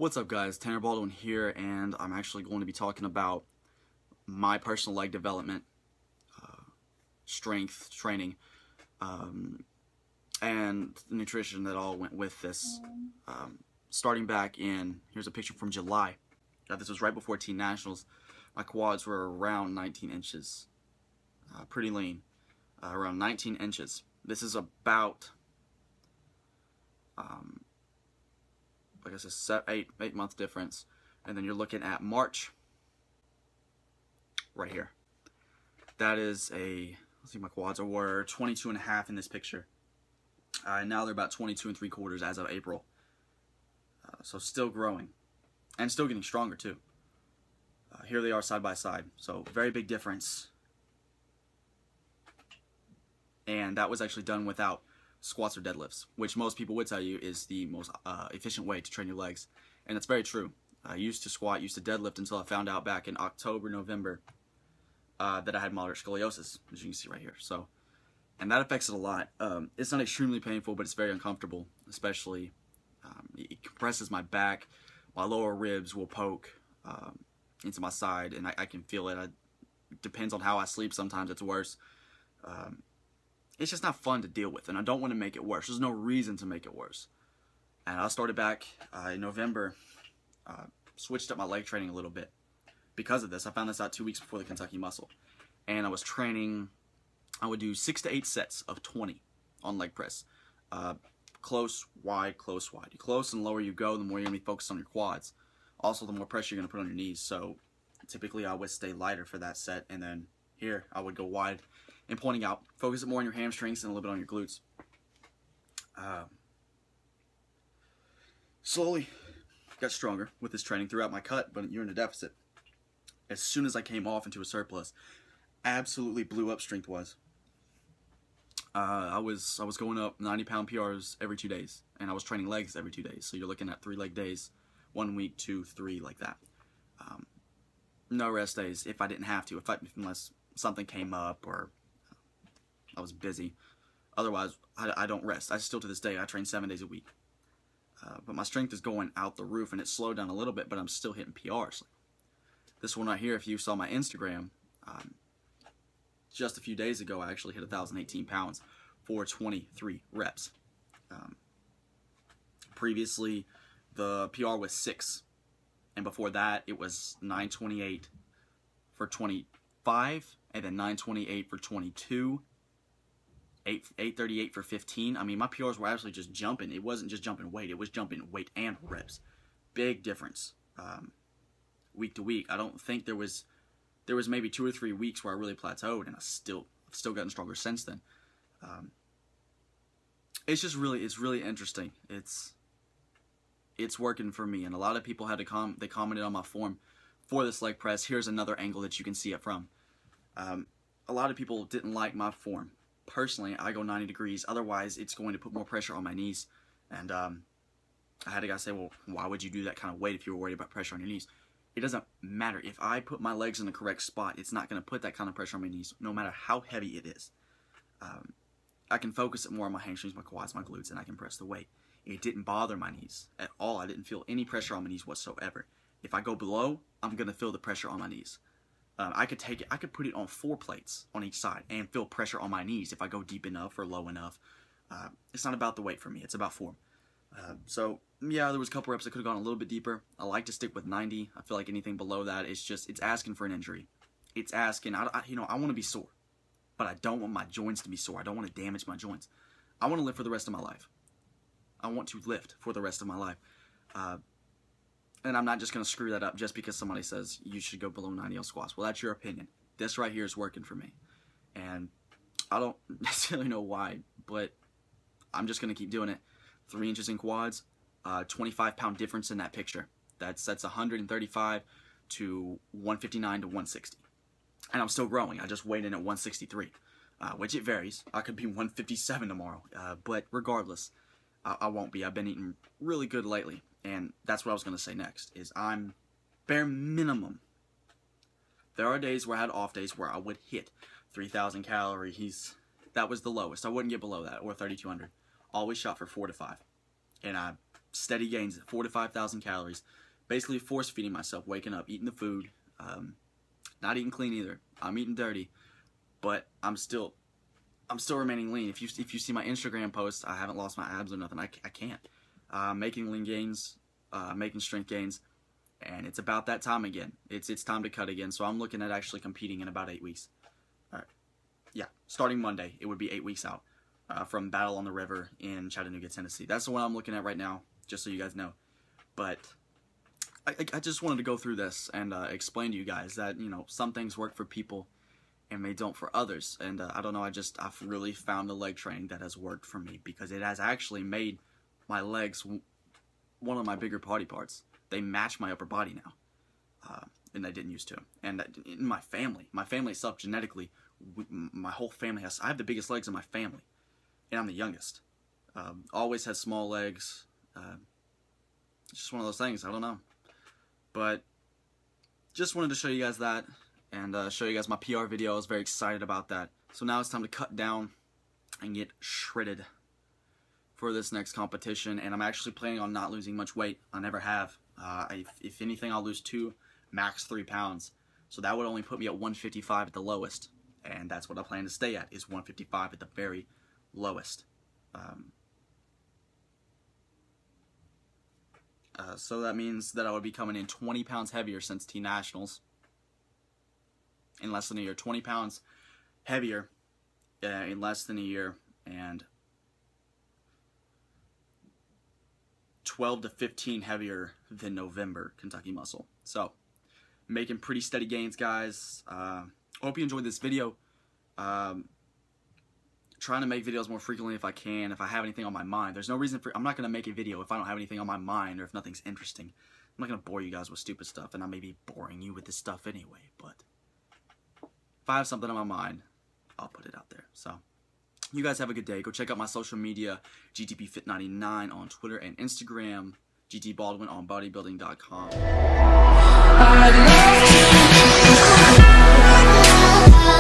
What's up, guys? Tanner Baldwin here, and I'm actually going to be talking about my personal leg development, strength training, and the nutrition that all went with this. Starting back in, here's a picture from July. This was right before Teen Nationals. My quads were around 19 inches, pretty lean, around 19 inches. This is about like I said, eight month difference. And then you're looking at March right here. That is let's see, my quads were 22 and a half in this picture. Now they're about 22 and 3/4 as of April. So still growing and still getting stronger too. Here they are side by side. So very big difference. And that was actually done without squats or deadlifts, which most people would tell you is the most efficient way to train your legs. And it's very true. I used to squat, used to deadlift until I found out back in October, November that I had moderate scoliosis, as you can see right here. So, and that affects it a lot. It's not extremely painful, but it's very uncomfortable, especially it compresses my back. My lower ribs will poke into my side, and I can feel it. It depends on how I sleep. Sometimes it's worse. It's just not fun to deal with, and I don't want to make it worse. There's no reason to make it worse. And I started back in November, switched up my leg training a little bit because of this. I found this out 2 weeks before the Kentucky Muscle, and I was training. I would do 6 to 8 sets of 20 on leg press, close, wide, close, wide. The closer and lower you go, the more you're gonna be focused on your quads. Also, the more pressure you're gonna put on your knees. So typically, I would stay lighter for that set, and then here I would go wide and pointing out. Focus it more on your hamstrings and a little bit on your glutes. Slowly got stronger with this training throughout my cut, but you're in a deficit. As soon as I came off into a surplus, absolutely blew up strength-wise. I was going up 90-pound PRs every 2 days, and I was training legs every 2 days. So you're looking at 3 leg days, 1 week, 2, 3, like that. No rest days if I didn't have to, unless something came up or I was busy. Otherwise, I don't rest. I still, to this day, I train 7 days a week. But my strength is going out the roof, and it slowed down a little bit, but I'm still hitting PRs. This one right here, if you saw my Instagram, just a few days ago, I actually hit 1,018 pounds for 23 reps. Previously, the PR was 6, and before that, it was 928 for 25, and then 928 for 22. 838 for 15. I mean, my PRs were actually just jumping. It wasn't just jumping weight. It was jumping weight and reps. Big difference week to week. I don't think there was maybe 2 or 3 weeks where I really plateaued, and I've still gotten stronger since then. It's really interesting. It's working for me, and a lot of people had to they commented on my form for this leg press. Here's another angle that you can see it from. A lot of people didn't like my form. Personally, I go 90 degrees. Otherwise, it's going to put more pressure on my knees. And I had a guy say, well, why would you do that kind of weight if you were worried about pressure on your knees? It doesn't matter. If I put my legs in the correct spot, it's not going to put that kind of pressure on my knees, no matter how heavy it is. I can focus it more on my hamstrings, my quads, my glutes, and I can press the weight. It didn't bother my knees at all. I didn't feel any pressure on my knees whatsoever. If I go below, I'm going to feel the pressure on my knees. I could take it. I could put it on 4 plates on each side and feel pressure on my knees if I go deep enough or low enough. It's not about the weight for me. It's about form. So yeah, there was a couple reps that could have gone a little bit deeper. I like to stick with 90. I feel like anything below that is just, it's asking for an injury. It's asking. I want to be sore, but I don't want my joints to be sore. I don't want to damage my joints. I want to live for the rest of my life. I want to lift for the rest of my life. And I'm not just going to screw that up just because somebody says you should go below 90 on squats. Well, that's your opinion. This right here is working for me. And I don't necessarily know why, but I'm just going to keep doing it. 3 inches in quads, 25-pound difference in that picture. That's 135 to 159 to 160. And I'm still growing. I just weighed in at 163, which it varies. I could be 157 tomorrow. But regardless, I won't be. I've been eating really good lately. And that's what I was going to say next, is I'm bare minimum. There are days where I had off days where I would hit 3,000 calories. That was the lowest. I wouldn't get below that, or 3,200. Always shot for 4 to 5. And I steady gains, 4,000 to 5,000 calories. Basically force feeding myself, waking up, eating the food, not eating clean either. I'm eating dirty, but I'm still remaining lean. If you see my Instagram posts, I haven't lost my abs or nothing. I can't. Making lean gains, making strength gains, and it's about that time again. It's time to cut again. So I'm looking at actually competing in about 8 weeks. All right, yeah, starting Monday, it would be 8 weeks out from Battle on the River in Chattanooga, Tennessee. That's the one I'm looking at right now, just so you guys know. But I just wanted to go through this and explain to you guys that, you know, some things work for people and they don't for others. And I don't know, I've really found the leg training that has worked for me, because it has actually made my legs one of my bigger body parts. They match my upper body now, and they didn't used to. And in my family itself, genetically, my whole family I have the biggest legs in my family, and I'm the youngest. Always had small legs. It's just one of those things, I don't know. But just wanted to show you guys that, and show you guys my PR video. I was very excited about that. So now it's time to cut down and get shredded for this next competition. And I'm actually planning on not losing much weight. I never have. If anything, I'll lose 2, max 3 pounds. So that would only put me at 155 at the lowest. And that's what I plan to stay at, is 155 at the very lowest. So that means that I would be coming in 20 pounds heavier since T-Nationals in less than a year. 20 pounds heavier in less than a year, and 12 to 15 heavier than November Kentucky Muscle. So, making pretty steady gains, guys. Hope you enjoyed this video. Trying to make videos more frequently if I can, if I have anything on my mind. There's no reason for... I'm not going to make a video if I don't have anything on my mind or if nothing's interesting. I'm not going to bore you guys with stupid stuff, and I may be boring you with this stuff anyway, but if I have something on my mind, I'll put it out there. So, you guys have a good day. Go check out my social media, GTBFit99 on Twitter and Instagram, GTBaldwin on bodybuilding.com.